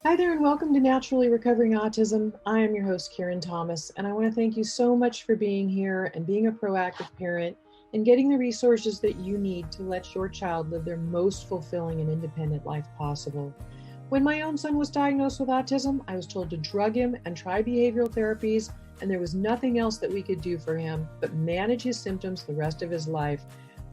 Hi there, and welcome to Naturally Recovering Autism. I am your host, Karen Thomas, and I want to thank you so much for being here and being a proactive parent and getting the resources that you need to let your child live their most fulfilling and independent life possible. When my own son was diagnosed with autism, I was told to drug him and try behavioral therapies, and there was nothing else that we could do for him but manage his symptoms the rest of his life.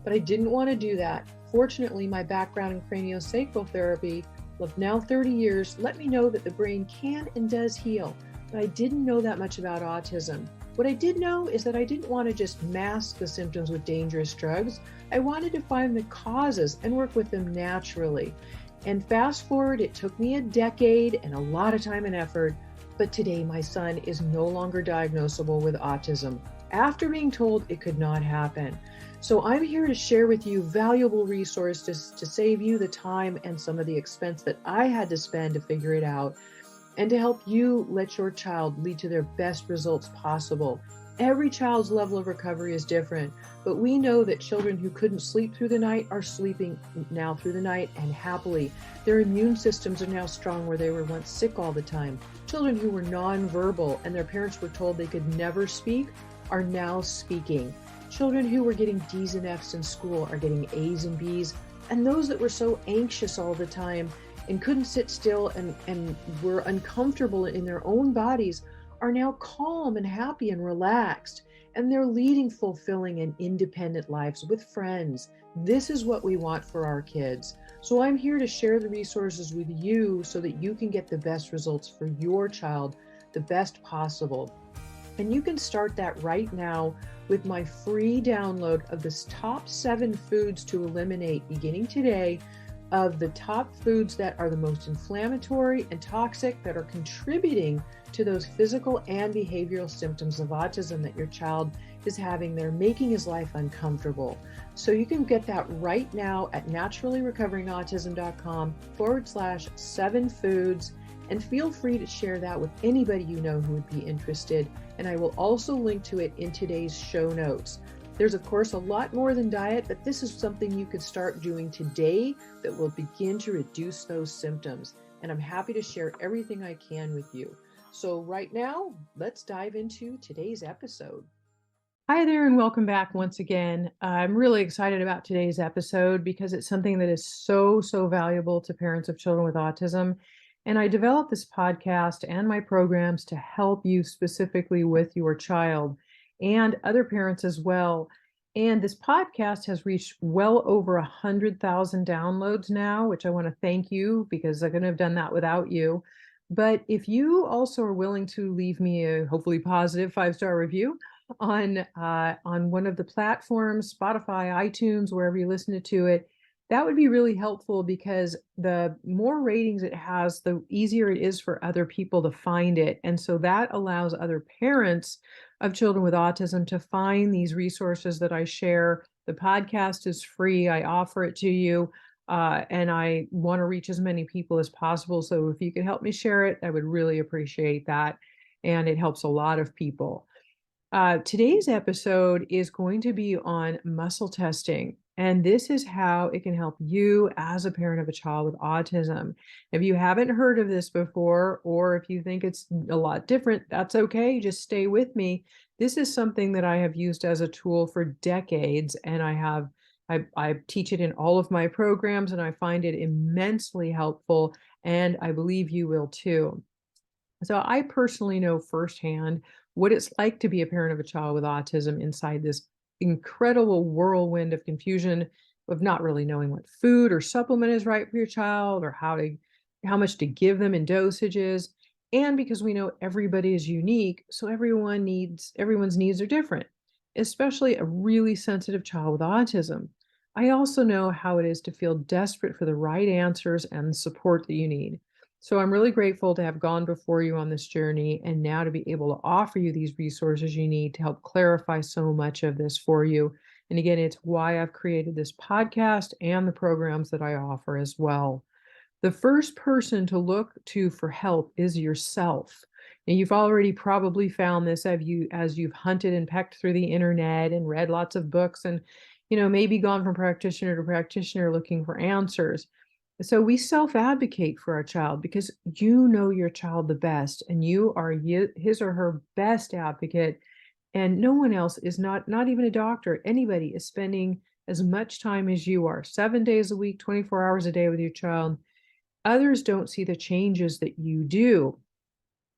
But I didn't want to do that. Fortunately, my background in craniosacral therapy of now 30 years let me know that the brain can and does heal, but I didn't know that much about autism. What I did know is that I didn't want to just mask the symptoms with dangerous drugs. I wanted to find the causes and work with them naturally. And fast forward, it took me a decade and a lot of time and effort, but today my son is no longer diagnosable with autism after being told it could not happen. So I'm here to share with you valuable resources to save you the time and some of the expense that I had to spend to figure it out, and to help you let your child lead to their best results possible. Every child's level of recovery is different, but we know that children who couldn't sleep through the night are sleeping now through the night and happily. Their immune systems are now strong where they were once sick all the time. Children who were nonverbal and their parents were told they could never speak are now speaking. Children who were getting D's and F's in school are getting A's and B's. And those that were so anxious all the time and couldn't sit still and were uncomfortable in their own bodies are now calm and happy and relaxed. And they're leading fulfilling and independent lives with friends. This is what we want for our kids. So I'm here to share the resources with you so that you can get the best results for your child, the best possible. And you can start that right now with my free download of the top 7 foods to eliminate beginning today, of the top foods that are the most inflammatory and toxic that are contributing to those physical and behavioral symptoms of autism that your child is having. They're making his life uncomfortable. So you can get that right now at naturallyrecoveringautism.com/7 foods. And feel free to share that with anybody you know who would be interested. And I will also link to it in today's show notes. There's, of course, a lot more than diet, but this is something you could start doing today that will begin to reduce those symptoms. And I'm happy to share everything I can with you. So right now, let's dive into today's episode. Hi there, and welcome back once again. I'm really excited about today's episode because it's something that is so valuable to parents of children with autism. And I developed this podcast and my programs to help you specifically with your child and other parents as well. And this podcast has reached well over 100,000 downloads now, which I want to thank you, because I couldn't have done that without you. But if you also are willing to leave me a hopefully positive 5-star review on one of the platforms, Spotify, iTunes, wherever you listen to it, that would be really helpful, because the more ratings it has, the easier it is for other people to find it. And so that allows other parents of children with autism to find these resources that I share. The podcast is free. I offer it to you. And I want to reach as many people as possible. So if you could help me share it, I would really appreciate that. And it helps a lot of people. Today's episode is going to be on muscle testing, and this is how it can help you as a parent of a child with autism. If you haven't heard of this before, or if you think it's a lot different, that's okay. Just stay with me. This is something that I have used as a tool for decades, and I teach it in all of my programs, and I find it immensely helpful, and I believe you will too. So I personally know firsthand what it's like to be a parent of a child with autism inside this incredible whirlwind of confusion of not really knowing what food or supplement is right for your child, or how much to give them in dosages. And because we know everybody is unique, so everyone's needs are different, especially a really sensitive child with autism. I also know how it is to feel desperate for the right answers and the support that you need. So I'm really grateful to have gone before you on this journey, and now to be able to offer you these resources you need to help clarify so much of this for you. And again, it's why I've created this podcast and the programs that I offer as well. The first person to look to for help is yourself. And you've already probably found this as you've hunted and pecked through the internet and read lots of books, and maybe gone from practitioner to practitioner looking for answers. So we self-advocate for our child because you know your child the best and you are his or her best advocate, and no one else is, not even a doctor, anybody is spending as much time as you are, 7 days a week, 24 hours a day with your child. Others don't see the changes that you do.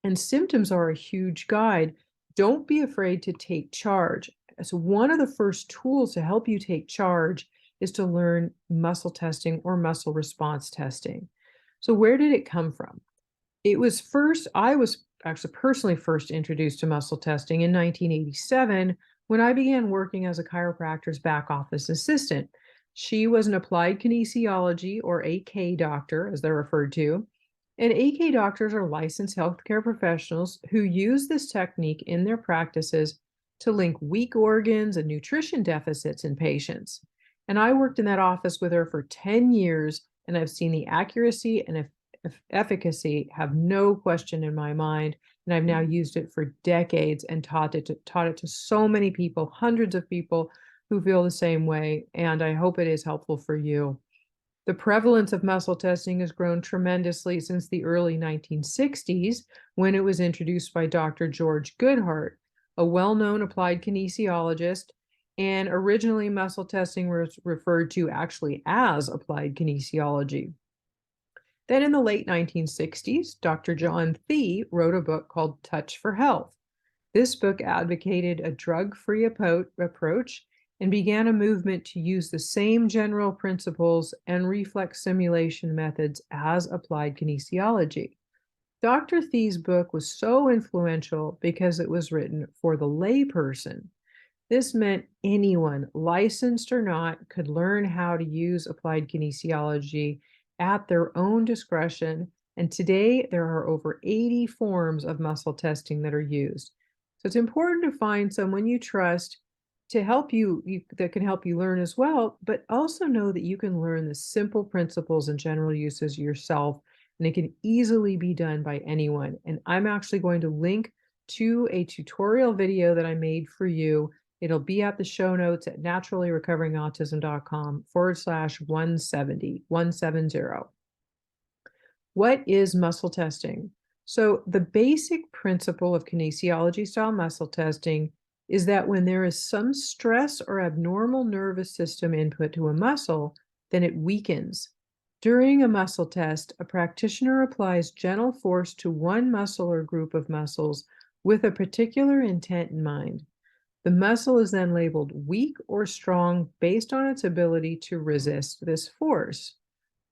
And symptoms are a huge guide. Don't be afraid to take charge. So, one of the first tools to help you take charge is to learn muscle testing or muscle response testing. So, where did it come from? I was actually personally first introduced to muscle testing in 1987 when I began working as a chiropractor's back office assistant. She was an applied kinesiology or AK doctor, as they're referred to. And AK doctors are licensed healthcare professionals who use this technique in their practices to link weak organs and nutrition deficits in patients. And I worked in that office with her for 10 years, and I've seen the accuracy and efficacy have no question in my mind. And I've now used it for decades and taught it to so many people, hundreds of people who feel the same way. And I hope it is helpful for you. The prevalence of muscle testing has grown tremendously since the early 1960s when it was introduced by Dr. George Goodhart, a well-known applied kinesiologist. And originally, muscle testing was referred to actually as applied kinesiology. Then in the late 1960s, Dr. John Thie wrote a book called Touch for Health. This book advocated a drug-free approach and began a movement to use the same general principles and reflex simulation methods as applied kinesiology. Dr. Thie's book was so influential because it was written for the layperson. This meant anyone, licensed or not, could learn how to use applied kinesiology at their own discretion. And today, there are over 80 forms of muscle testing that are used. So it's important to find someone you trust to help that can help you learn as well, but also know that you can learn the simple principles and general uses yourself, and it can easily be done by anyone. And I'm actually going to link to a tutorial video that I made for you. It'll be at the show notes at naturallyrecoveringautism.com/170. What is muscle testing? So the basic principle of kinesiology style muscle testing is that when there is some stress or abnormal nervous system input to a muscle, then it weakens. During a muscle test, a practitioner applies gentle force to one muscle or group of muscles with a particular intent in mind. The muscle is then labeled weak or strong based on its ability to resist this force.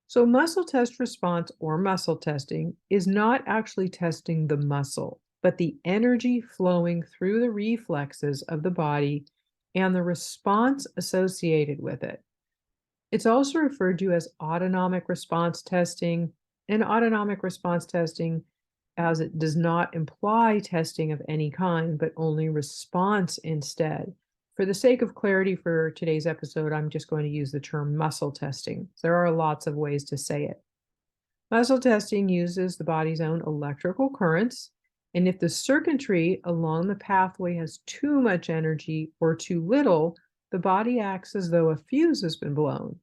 So muscle test response or muscle testing is not actually testing the muscle, but the energy flowing through the reflexes of the body and the response associated with it. It's also referred to as autonomic response testing, and autonomic response testing, as it does not imply testing of any kind, but only response instead. For the sake of clarity for today's episode, I'm just going to use the term muscle testing. There are lots of ways to say it. Muscle testing uses the body's own electrical currents, and if the circuitry along the pathway has too much energy or too little, the body acts as though a fuse has been blown.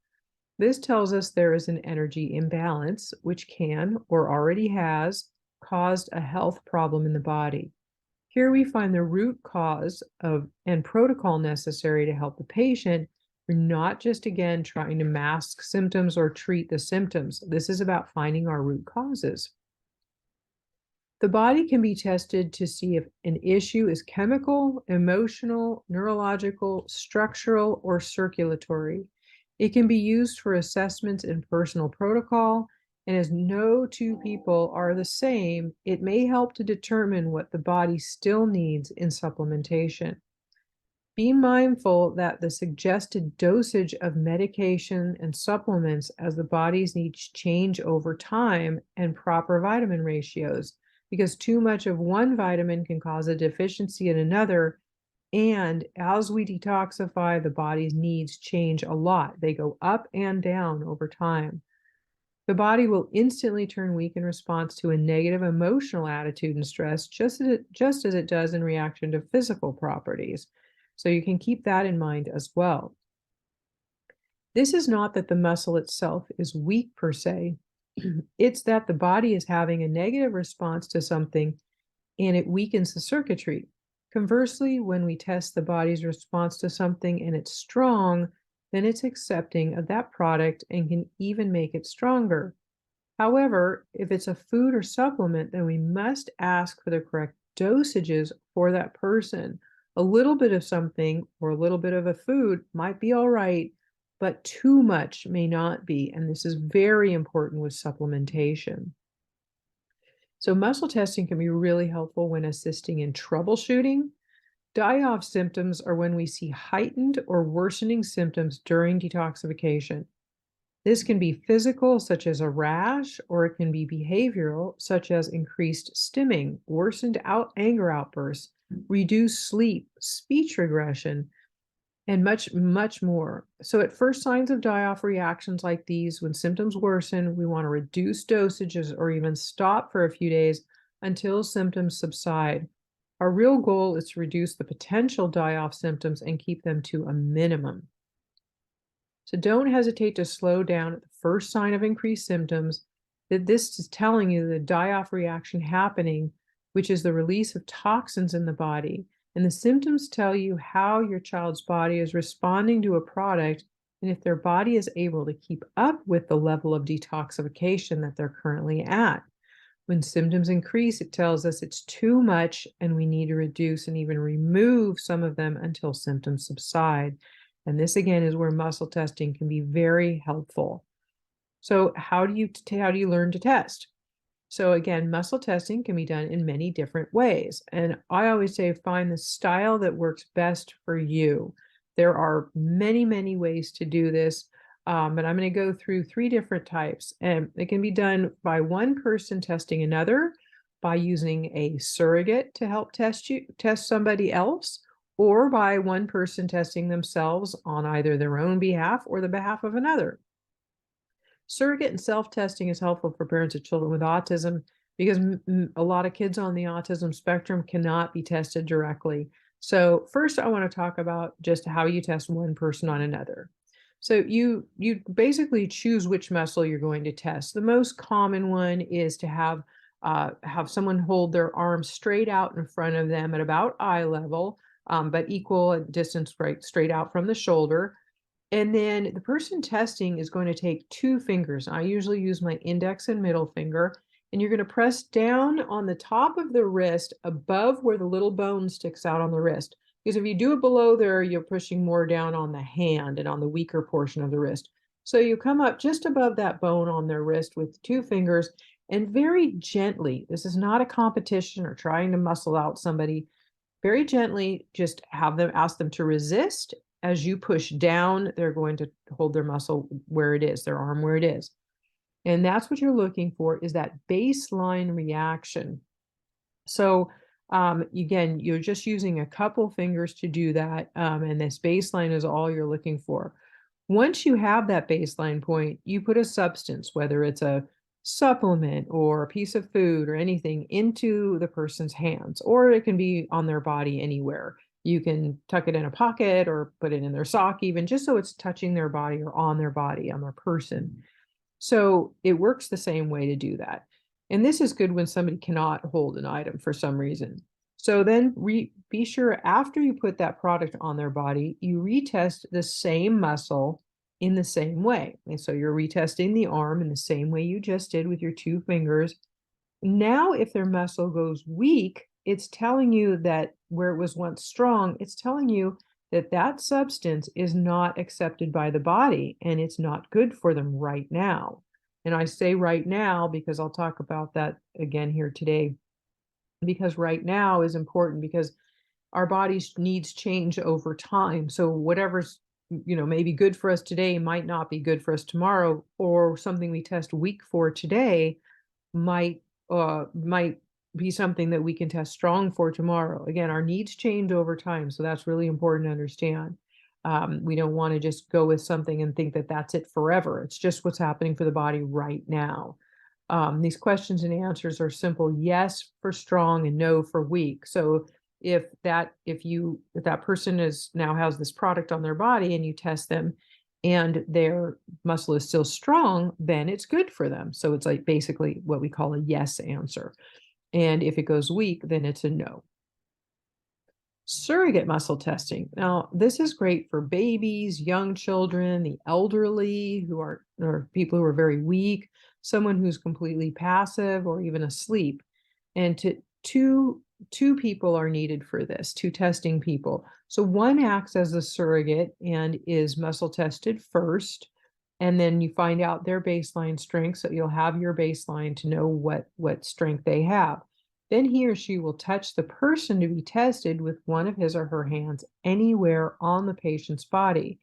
This tells us there is an energy imbalance, which can, or already has, caused a health problem in the body. Here we find the root cause of and protocol necessary to help the patient. We're not just, again, trying to mask symptoms or treat the symptoms. This is about finding our root causes. The body can be tested to see if an issue is chemical, emotional, neurological, structural, or circulatory. It can be used for assessments in personal protocol, and as no two people are the same, it may help to determine what the body still needs in supplementation. Be mindful that the suggested dosage of medication and supplements as the body's needs change over time and proper vitamin ratios, because too much of one vitamin can cause a deficiency in another. And as we detoxify, the body's needs change a lot. They go up and down over time. The body will instantly turn weak in response to a negative emotional attitude and stress, just as it does in reaction to physical properties. So you can keep that in mind as well. This is not that the muscle itself is weak per se. It's that the body is having a negative response to something and it weakens the circuitry. Conversely, when we test the body's response to something and it's strong, then it's accepting of that product and can even make it stronger. However, if it's a food or supplement, then we must ask for the correct dosages for that person. A little bit of something or a little bit of a food might be all right, but too much may not be. And this is very important with supplementation. So muscle testing can be really helpful when assisting in troubleshooting. Die-off symptoms are when we see heightened or worsening symptoms during detoxification. This can be physical, such as a rash, or it can be behavioral, such as increased stimming, worsened anger outbursts, reduced sleep, speech regression, and much, much more. So at first signs of die-off reactions like these, when symptoms worsen, we want to reduce dosages or even stop for a few days until symptoms subside. Our real goal is to reduce the potential die-off symptoms and keep them to a minimum. So don't hesitate to slow down at the first sign of increased symptoms, that this is telling you the die-off reaction happening, which is the release of toxins in the body. And the symptoms tell you how your child's body is responding to a product and if their body is able to keep up with the level of detoxification that they're currently at. When symptoms increase, it tells us it's too much and we need to reduce and even remove some of them until symptoms subside. And this again is where muscle testing can be very helpful. So how do you learn to test? So again, muscle testing can be done in many different ways. And I always say find the style that works best for you. There are many, many ways to do this. But I'm going to go through 3 different types. And it can be done by one person testing another, by using a surrogate to help test somebody else, or by one person testing themselves on either their own behalf or the behalf of another. Surrogate and self-testing is helpful for parents of children with autism because a lot of kids on the autism spectrum cannot be tested directly. So first, I want to talk about just how you test one person on another. So you basically choose which muscle you're going to test. The most common one is to have someone hold their arm straight out in front of them at about eye level, but equal distance straight out from the shoulder. And then the person testing is going to take 2 fingers. I usually use my index and middle finger, and you're going to press down on the top of the wrist above where the little bone sticks out on the wrist. Because if you do it below there, you're pushing more down on the hand and on the weaker portion of the wrist. So you come up just above that bone on their wrist with 2 fingers and very gently, this is not a competition or trying to muscle out somebody, very gently just ask them to resist. As you push down, they're going to hold their muscle where it is, their arm where it is. And that's what you're looking for, is that baseline reaction. So again, you're just using a couple fingers to do that. And this baseline is all you're looking for. Once you have that baseline point, you put a substance, whether it's a supplement or a piece of food or anything, into the person's hands, or it can be on their body anywhere. You can tuck it in a pocket or put it in their sock, even just so it's touching their body or on their body, on their person. So it works the same way to do that. And this is good when somebody cannot hold an item for some reason. So then be sure after you put that product on their body, you retest the same muscle in the same way. And so you're retesting the arm in the same way you just did with your 2 fingers. Now, if their muscle goes weak, it's telling you that where it was once strong, it's telling you that that substance is not accepted by the body and it's not good for them right now. And I say right now because I'll talk about that again here today, because right now is important because our body's needs change over time. So whatever's maybe good for us today might not be good for us tomorrow, or something we test weak for today might be something that we can test strong for tomorrow. Again, our needs change over time, so that's really important to understand. We don't want to just go with something and think that that's it forever. It's just what's happening for the body right now. These questions and answers are simple: yes for strong and no for weak. So if that person now has this product on their body and you test them and their muscle is still strong, then it's good for them. So it's like basically what we call a yes answer. And if it goes weak, then it's a no. Surrogate muscle testing. Now, this is great for babies, young children, the elderly or people who are very weak, someone who's completely passive or even asleep. And two people are needed for this, two testing people. So one acts as a surrogate and is muscle tested first, and then you find out their baseline strength. So you'll have your baseline to know what strength they have. Then he or she will touch the person to be tested with one of his or her hands anywhere on the patient's body.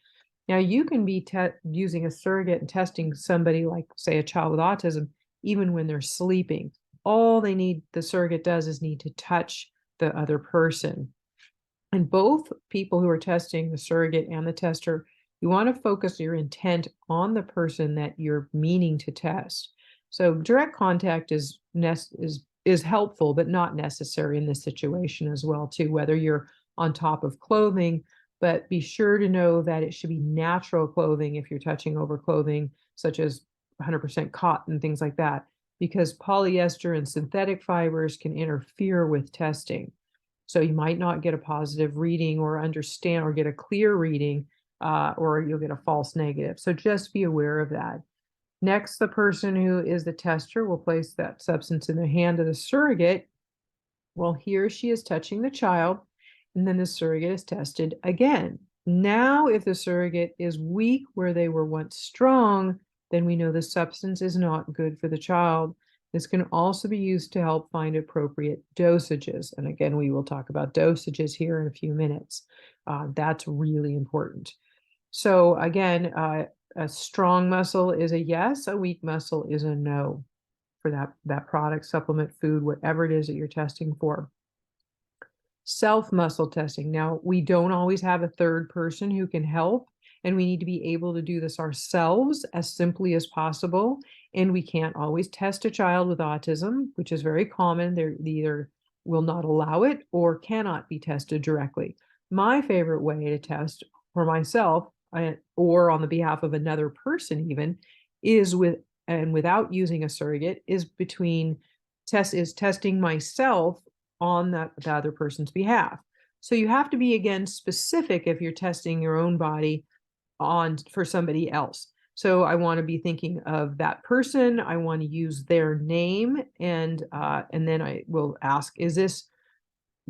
Now, you can be using a surrogate and testing somebody like, say, a child with autism, even when they're sleeping. All the surrogate does is need to touch the other person. And both people who are testing, the surrogate and the tester, you want to focus your intent on the person that you're meaning to test. So direct contact is helpful, but not necessary in this situation as well, too, whether you're on top of clothing, but be sure to know that it should be natural clothing if you're touching over clothing, such as 100% cotton, things like that, because polyester and synthetic fibers can interfere with testing. So you might not get a positive reading or understand or get a clear reading, or you'll get a false negative. So just be aware of that. Next, the person who is the tester will place that substance in the hand of the surrogate while he or she is touching the child, and then the surrogate is tested again. Now, if the surrogate is weak where they were once strong, then we know the substance is not good for the child. This can also be used to help find appropriate dosages. And again, we will talk about dosages here in a few minutes. That's really important. So again, a strong muscle is a yes, a weak muscle is a no for that product, supplement, food, whatever it is that you're testing for. Self-muscle testing. Now, we don't always have a third person who can help, and we need to be able to do this ourselves as simply as possible. And we can't always test a child with autism, which is very common. They either will not allow it or cannot be tested directly. My favorite way to test for myself or on the behalf of another person even is without using a surrogate is testing myself on the other person's behalf. So you have to be, again, specific if you're testing your own body for somebody else. So I want to be thinking of that person. I want to use their name, and then I will ask, is this,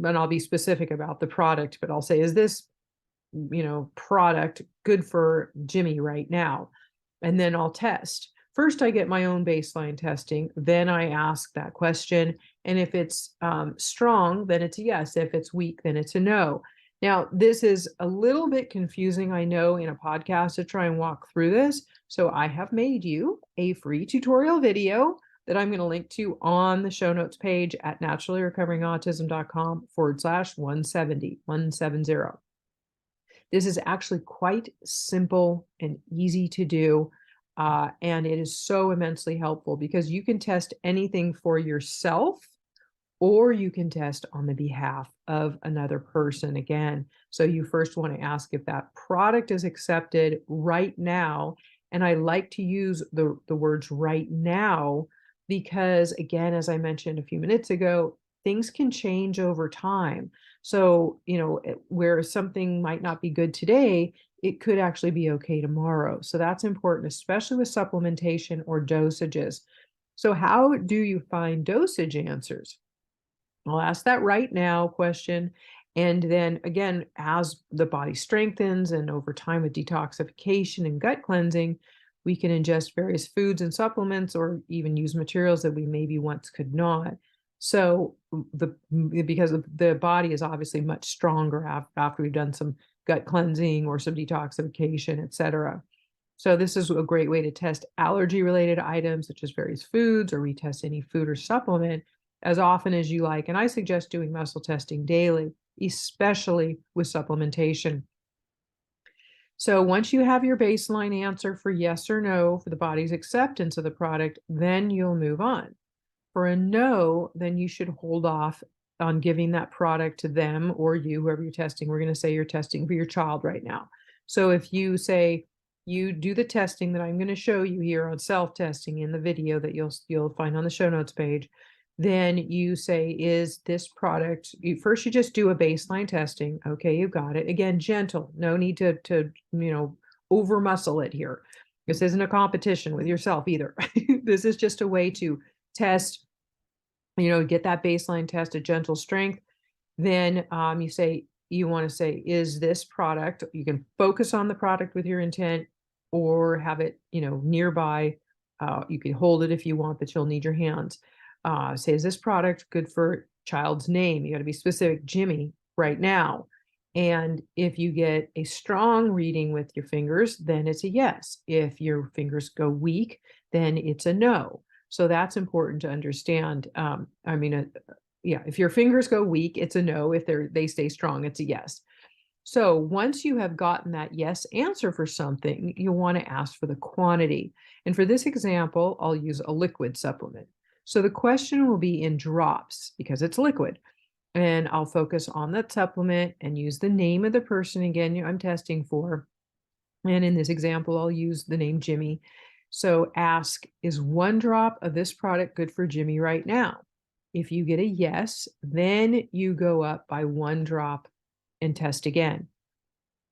and I'll be specific about the product, but I'll say, is this, product good for Jimmy right now? And then I'll test. First, I get my own baseline testing. Then I ask that question. And if it's strong, then it's a yes. If it's weak, then it's a no. Now, this is a little bit confusing, I know, in a podcast to try and walk through this. So I have made you a free tutorial video that I'm going to link to on the show notes page at naturallyrecoveringautism.com/170. This is actually quite simple and easy to do. And it is so immensely helpful because you can test anything for yourself, or you can test on the behalf of another person again. So you first want to ask if that product is accepted right now. And I like to use the words right now because, again, as I mentioned a few minutes ago, things can change over time. So, where something might not be good today, it could actually be okay tomorrow. So that's important, especially with supplementation or dosages. So how do you find dosage answers? I'll ask that right now question. And then again, as the body strengthens and over time with detoxification and gut cleansing, we can ingest various foods and supplements or even use materials that we maybe once could not. So because the body is obviously much stronger after we've done some gut cleansing or some detoxification, etc. So this is a great way to test allergy-related items such as various foods, or retest any food or supplement as often as you like. And I suggest doing muscle testing daily, especially with supplementation. So once you have your baseline answer for yes or no for the body's acceptance of the product, then you'll move on. For a no, then you should hold off on giving that product to them or you, whoever you're testing. We're going to say you're testing for your child right now. So if you say, you do the testing that I'm going to show you here on self-testing in the video that you'll find on the show notes page. Then you say, is this product, first you just do a baseline testing. Okay, you got it. Again, gentle, no need to over muscle it here. This isn't a competition with yourself either. This is just a way to test, get that baseline test, a gentle strength. Then you want to say, is this product, you can focus on the product with your intent or have it, nearby. You can hold it if you want, but you'll need your hands. Say, is this product good for child's name? You got to be specific, Jimmy, right now. And if you get a strong reading with your fingers, then it's a yes. If your fingers go weak, then it's a no. So that's important to understand. Yeah, if your fingers go weak, it's a no. If they stay strong, it's a yes. So once you have gotten that yes answer for something, you want to ask for the quantity. And for this example, I'll use a liquid supplement. So the question will be in drops because it's liquid. And I'll focus on that supplement and use the name of the person again I'm testing for. And in this example, I'll use the name Jimmy. So ask, is 1 drop of this product good for Jimmy right now? If you get a yes, then you go up by 1 drop and test again.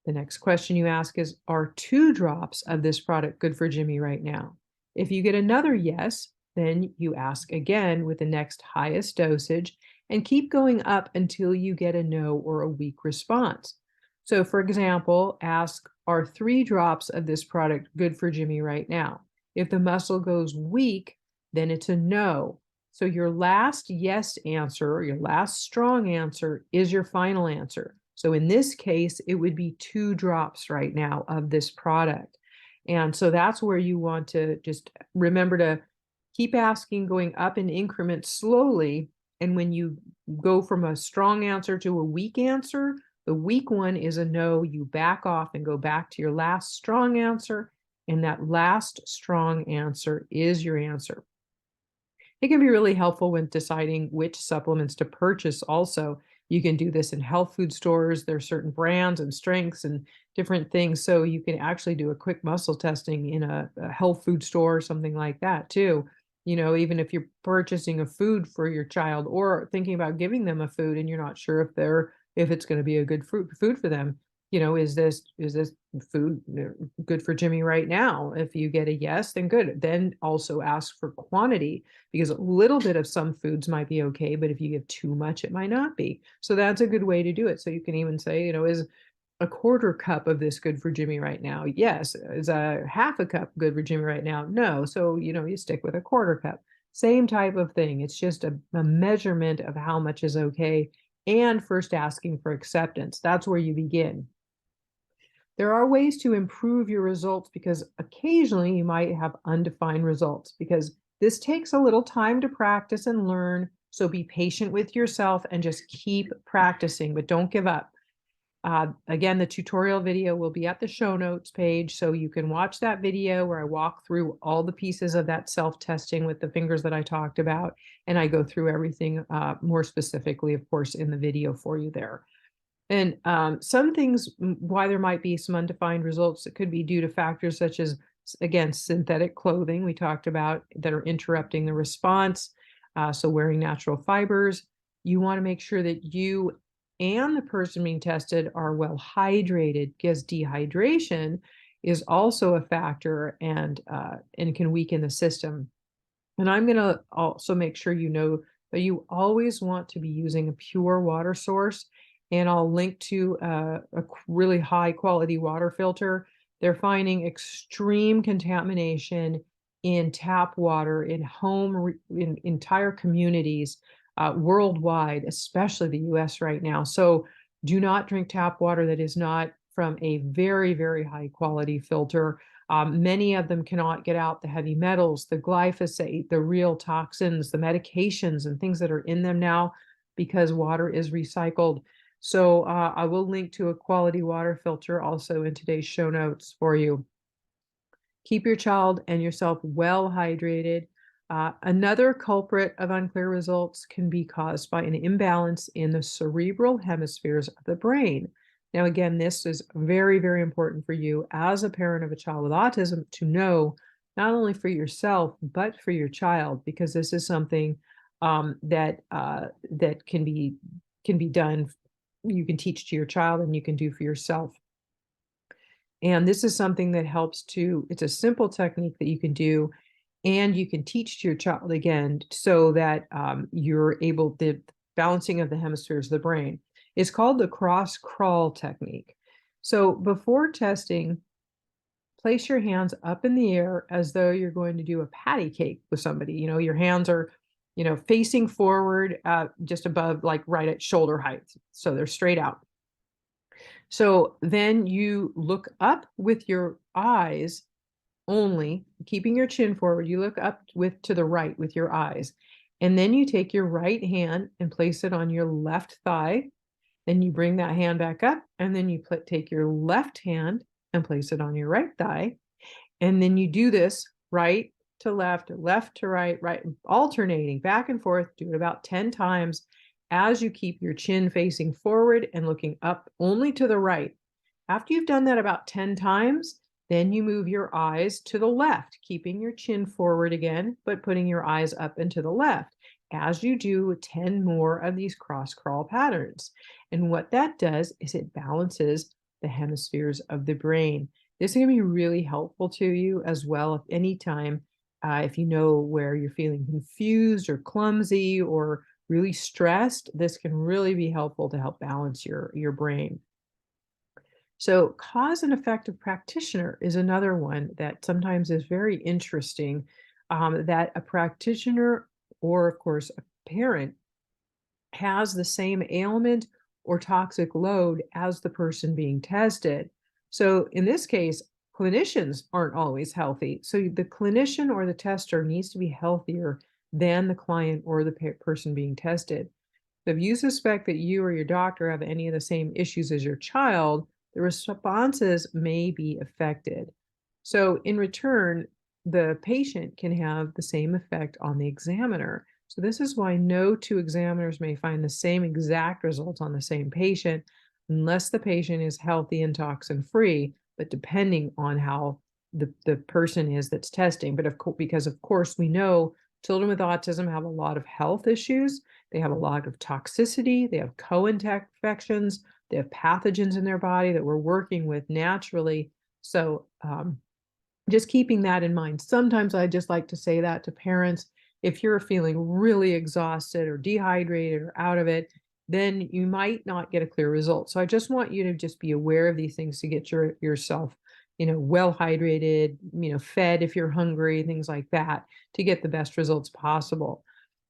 The next question you ask is, are 2 drops of this product good for Jimmy right now? If you get another yes, then you ask again with the next highest dosage and keep going up until you get a no or a weak response. So for example, ask, are 3 drops of this product good for Jimmy right now? If the muscle goes weak, then it's a no. So your last yes answer, or your last strong answer, is your final answer. So in this case, it would be 2 drops right now of this product. And so that's where you want to just remember to keep asking, going up in increments slowly. And when you go from a strong answer to a weak answer, the weak one is a no. You back off and go back to your last strong answer. And that last strong answer is your answer. It can be really helpful when deciding which supplements to purchase also. You can do this in health food stores. There are certain brands and strengths and different things. So you can actually do a quick muscle testing in a health food store or something like that too. Even if you're purchasing a food for your child or thinking about giving them a food and you're not sure if it's going to be a good food for them, is this food good for Jimmy right now? If you get a yes, then good. Then also ask for quantity, because a little bit of some foods might be okay, but if you give too much, it might not be. So that's a good way to do it. So you can even say, is a 1/4 cup of this good for Jimmy right now? Yes. Is a 1/2 cup good for Jimmy right now? No. So, you stick with a 1/4 cup. Same type of thing. It's just a measurement of how much is okay. And first asking for acceptance. That's where you begin. There are ways to improve your results because occasionally you might have undefined results because this takes a little time to practice and learn. So be patient with yourself and just keep practicing, but don't give up. Again, the tutorial video will be at the show notes page, so you can watch that video where I walk through all the pieces of that self-testing with the fingers that I talked about, and I go through everything more specifically, of course, in the video for you there. And some things, why there might be some undefined results, it could be due to factors such as, again, synthetic clothing we talked about that are interrupting the response. So wearing natural fibers. You want to make sure that you and the person being tested are well hydrated, because dehydration is also a factor and can weaken the system. And I'm going to also make sure you know that you always want to be using a pure water source. And I'll link to a really high quality water filter. They're finding extreme contamination in tap water in entire communities worldwide, especially the US right now. So do not drink tap water that is not from a very, very high quality filter. Many of them cannot get out the heavy metals, the glyphosate, the real toxins, the medications and things that are in them now because water is recycled. So I will link to a quality water filter also in today's show notes for you. Keep your child and yourself well hydrated. Another culprit of unclear results can be caused by an imbalance in the cerebral hemispheres of the brain. Now, again, this is very, very important for you as a parent of a child with autism to know, not only for yourself, but for your child, because this is something that can be done. You can teach to your child and you can do for yourself. And this is something that helps to, it's a simple technique that you can do and you can teach to your child again so that you're able, the balancing of the hemispheres of the brain. It's called the cross crawl technique. So before testing, place your hands up in the air as though you're going to do a patty cake with somebody. Your hands are, facing forward, just above, like right at shoulder height. So they're straight out. So then you look up with your eyes only, keeping your chin forward. You look up to the right with your eyes. And then you take your right hand and place it on your left thigh. Then you bring that hand back up, and then you take your left hand and place it on your right thigh. And then you do this right to left, left to right, right, alternating back and forth. Do it about 10 times as you keep your chin facing forward and looking up only to the right. After you've done that about 10 times, then you move your eyes to the left, keeping your chin forward again, but putting your eyes up and to the left as you do 10 more of these cross crawl patterns. And what that does is it balances the hemispheres of the brain. This is going to be really helpful to you as well if anytime, if you know where you're feeling confused or clumsy or really stressed, this can really be helpful to help balance your brain. So cause and effective practitioner is another one that sometimes is very interesting, that a practitioner or, of course, a parent has the same ailment or toxic load as the person being tested. So in this case, clinicians aren't always healthy. So the clinician or the tester needs to be healthier than the client or the person being tested. If you suspect that you or your doctor have any of the same issues as your child, the responses may be affected. So in return, the patient can have the same effect on the examiner. So this is why no two examiners may find the same exact results on the same patient unless the patient is healthy and toxin-free, but depending on how the person is that's testing. But because of course we know children with autism have a lot of health issues. They have a lot of toxicity. They have co-infections. They have pathogens in their body that we're working with naturally. So just keeping that in mind. Sometimes I just like to say that to parents. If you're feeling really exhausted or dehydrated or out of it, then you might not get a clear result. So I just want you to just be aware of these things to get yourself, well hydrated, fed if you're hungry, things like that, to get the best results possible.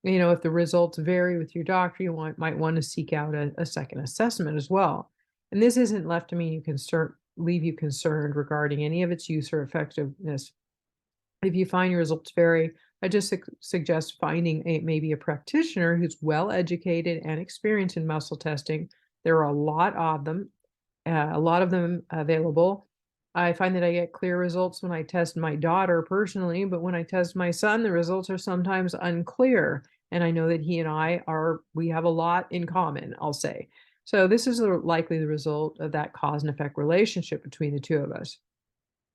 If the results vary with your doctor, you might want to seek out a second assessment as well. And this isn't left to me leave you concerned regarding any of its use or effectiveness. If you find your results vary, I just suggest finding maybe a practitioner who's well educated and experienced in muscle testing. There are a lot of them available. I find that I get clear results when I test my daughter personally, but when I test my son, the results are sometimes unclear. And I know that he and we have a lot in common, I'll say. So this is likely the result of that cause and effect relationship between the two of us.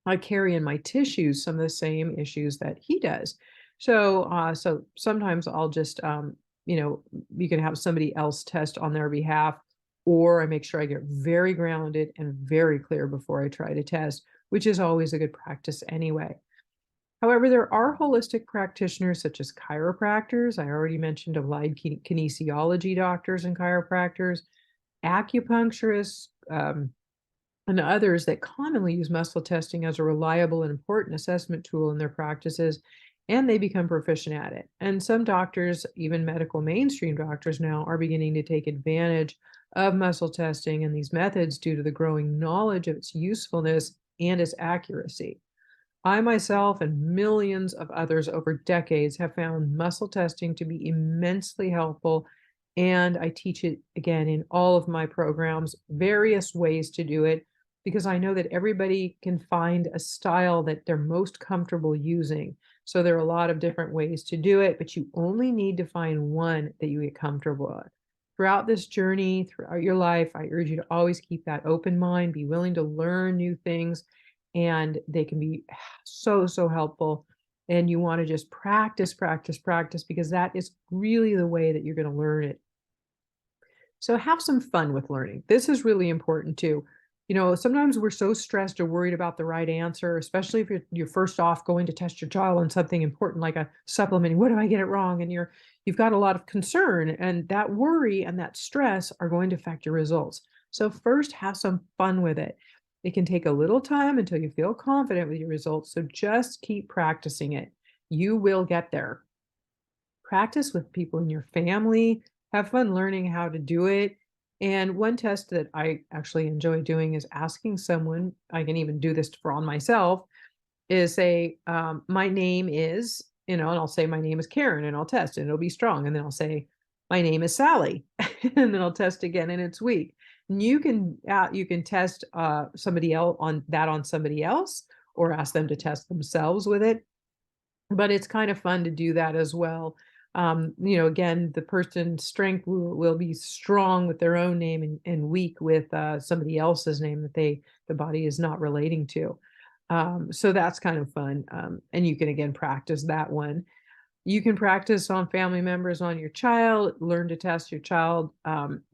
I carry in my tissues some of the same issues that he does. So sometimes I'll just, you can have somebody else test on their behalf, or I make sure I get very grounded and very clear before I try to test, which is always a good practice anyway. However, there are holistic practitioners such as chiropractors. I already mentioned applied kinesiology doctors and chiropractors, acupuncturists, and others that commonly use muscle testing as a reliable and important assessment tool in their practices, and they become proficient at it. And some doctors, even medical mainstream doctors now, are beginning to take advantage of muscle testing and these methods due to the growing knowledge of its usefulness and its accuracy. I myself and millions of others over decades have found muscle testing to be immensely helpful, and I teach it again in all of my programs, various ways to do it, because I know that everybody can find a style that they're most comfortable using. So there are a lot of different ways to do it, but you only need to find one that you get comfortable with. throughout this journey, throughout your life, I urge you to always keep that open mind, be willing to learn new things, and they can be so, so helpful. And you want to just practice, practice, practice, because that is really the way that you're going to learn it. So have some fun with learning. This is really important too. Sometimes we're so stressed or worried about the right answer, especially if you're first off going to test your child on something important like a supplement. What if I get it wrong? And you've got a lot of concern, and that worry and that stress are going to affect your results. So first, have some fun with it. It can take a little time until you feel confident with your results. So just keep practicing it. You will get there. Practice with people in your family, have fun learning how to do it. And one test that I actually enjoy doing is asking someone, I can even do this for on myself, is say, my name is, and I'll say my name is Karen, and I'll test and it'll be strong. And then I'll say, my name is Sally, and then I'll test again and it's weak. And you can test somebody else on somebody else, or ask them to test themselves with it. But it's kind of fun to do that as well. Again, the person's strength will be strong with their own name, and weak with somebody else's name that the body is not relating to. So that's kind of fun. And you can again practice that one. You can practice on family members, on your child, learn to test your child.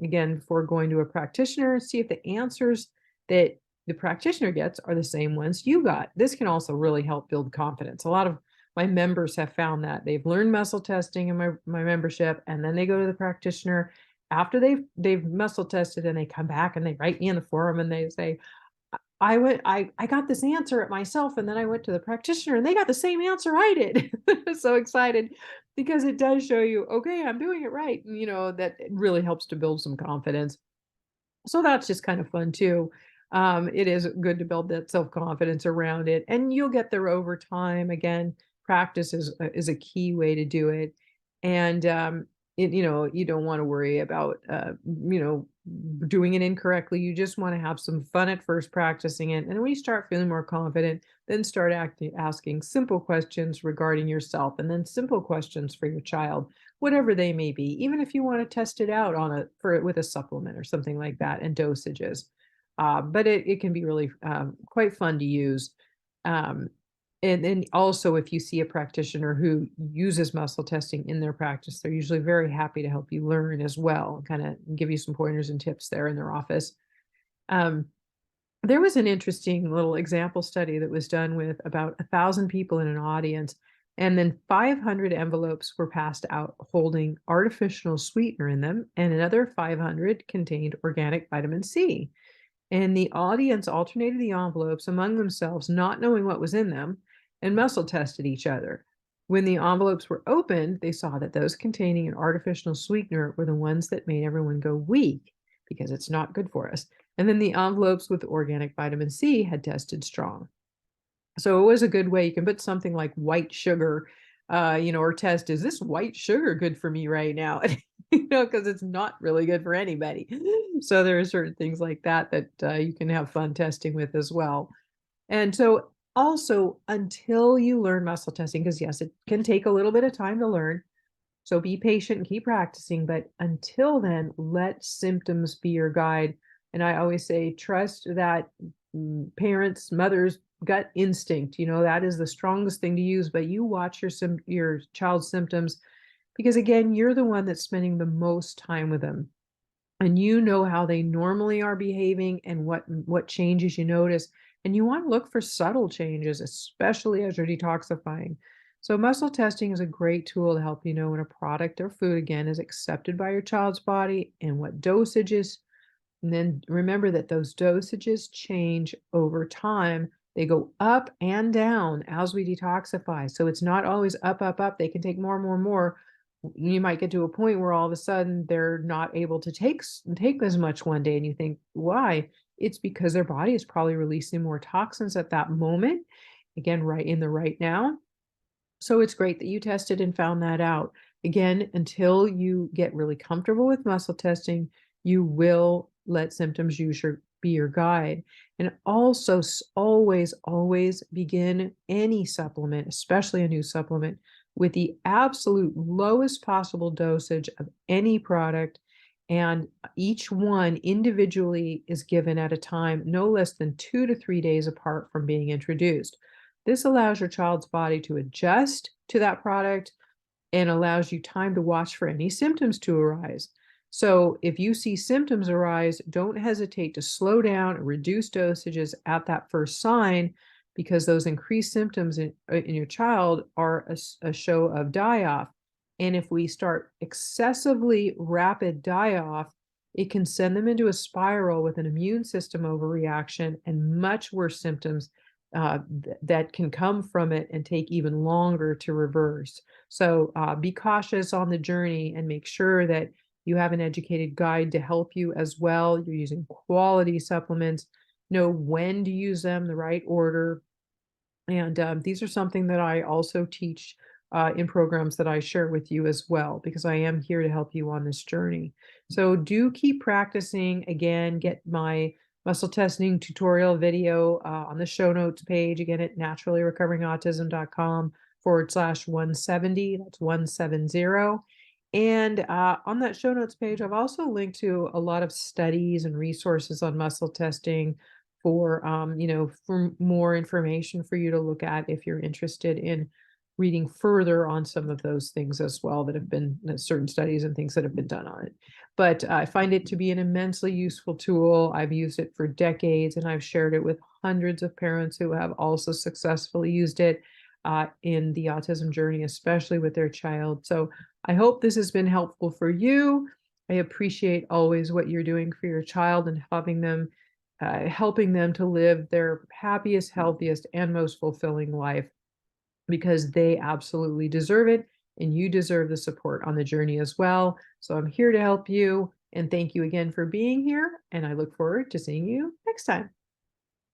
Again, before going to a practitioner, see if the answers that the practitioner gets are the same ones you got. This can also really help build confidence. A lot of my members have found that they've learned muscle testing in my membership, and then they go to the practitioner after they've muscle tested, and they come back and they write me in the forum and they say, I got this answer at myself, and then I went to the practitioner and they got the same answer I did. So excited, because it does show you, okay, I'm doing it right. That it really helps to build some confidence. So that's just kind of fun too. It is good to build that self-confidence around it, and you'll get there over time. Again, practice is a key way to do it. And you don't want to worry about doing it incorrectly. You just want to have some fun at first practicing it, and when you start feeling more confident, then start asking simple questions regarding yourself, and then simple questions for your child, whatever they may be, even if you want to test it out with a supplement or something like that, and dosages. But it can be really quite fun to use. Um, and then also, if you see a practitioner who uses muscle testing in their practice, they're usually very happy to help you learn as well, kind of give you some pointers and tips there in their office. Um, there was an interesting little example study that was done with about 1,000 people in an audience, and then 500 envelopes were passed out holding artificial sweetener in them, and another 500 contained organic vitamin C. And the audience alternated the envelopes among themselves, not knowing what was in them, and muscle tested each other. When the envelopes were opened, they saw that those containing an artificial sweetener were the ones that made everyone go weak, because it's not good for us. And then the envelopes with organic vitamin C had tested strong. So it was a good way. You can put something like white sugar, or test, is this white sugar good for me right now? Because it's not really good for anybody. So there are certain things like that you can have fun testing with as well. And so also, until you learn muscle testing, because yes, it can take a little bit of time to learn. So be patient and keep practicing. But until then, let symptoms be your guide. And I always say, trust that parents, mothers, gut instinct. That is the strongest thing to use. But you watch your child's symptoms, because again, you're the one that's spending the most time with them, and you know how they normally are behaving and what changes you notice. And you want to look for subtle changes, especially as you're detoxifying. So muscle testing is a great tool to help you know when a product or food, again, is accepted by your child's body, and what dosages. And then remember that those dosages change over time. They go up and down as we detoxify. So it's not always up, up, up. They can take more, more, more. You might get to a point where all of a sudden they're not able to take as much one day, and you think, why? It's because their body is probably releasing more toxins at that moment, again, right in the right now. So it's great that you tested and found that out. Again, until you get really comfortable with muscle testing, you will let symptoms be your guide. And also always, always begin any supplement, especially a new supplement, with the absolute lowest possible dosage of any product. And each one individually is given at a time no less than 2 to 3 days apart from being introduced. This allows your child's body to adjust to that product and allows you time to watch for any symptoms to arise. So if you see symptoms arise, don't hesitate to slow down and reduce dosages at that first sign, because those increased symptoms in your child are a show of die off. And if we start excessively rapid die off, it can send them into a spiral with an immune system overreaction and much worse symptoms that can come from it and take even longer to reverse. So be cautious on the journey and make sure that you have an educated guide to help you as well. You're using quality supplements, know when to use them, the right order. And these are something that I also teach in programs that I share with you as well, because I am here to help you on this journey. So do keep practicing. Again, get my muscle testing tutorial video on the show notes page, again at naturallyrecoveringautism.com/170. That's 170. And on that show notes page, I've also linked to a lot of studies and resources on muscle testing for more information for you to look at if you're interested in reading further on some of those things as well, that have been certain studies and things that have been done on it. But I find it to be an immensely useful tool. I've used it for decades, and I've shared it with hundreds of parents who have also successfully used it in the autism journey, especially with their child. So I hope this has been helpful for you. I appreciate always what you're doing for your child and helping them to live their happiest, healthiest, and most fulfilling life, because they absolutely deserve it, and you deserve the support on the journey as well. So I'm here to help you, and thank you again for being here, and I look forward to seeing you next time.